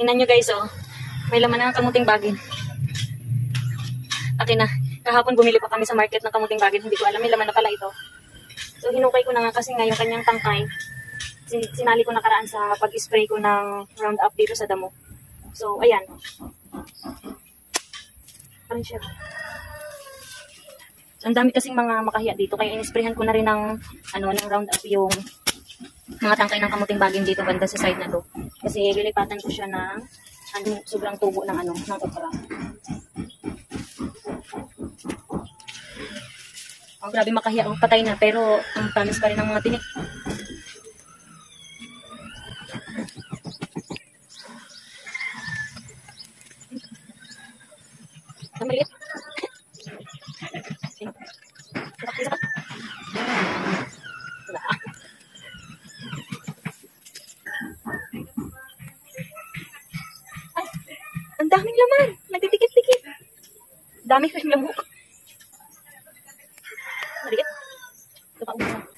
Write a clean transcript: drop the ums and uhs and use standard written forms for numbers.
Tingnan nyo guys, oh. May laman na ng kamuting bagin. Akin na. Kahapon bumili pa kami sa market ng kamuting bagin. Hindi ko alam, may laman na pala ito. So, hinukay ko na nga kasi nga yung kanyang tangkay. Sinali ko nakaraan sa pag-spray ko ng Roundup dito sa damo. So, ayan. Parang siya. So, ang dami kasing mga makahiya dito. Kaya in-sprayhan ko na rin ng, ng Roundup yung mga tangkay ng kamuting bagin dito banda sa side na to. Kasi lilipatan ko siya ng sobrang tubo ng ng okra. Ang grabe makahiya, patay na pero ang tamis pa rin ng mga tinik. Ang maliit. Ang daming laman. Nagtitikit-tikit. Dami ko yung lamok. Maliit. Ito pa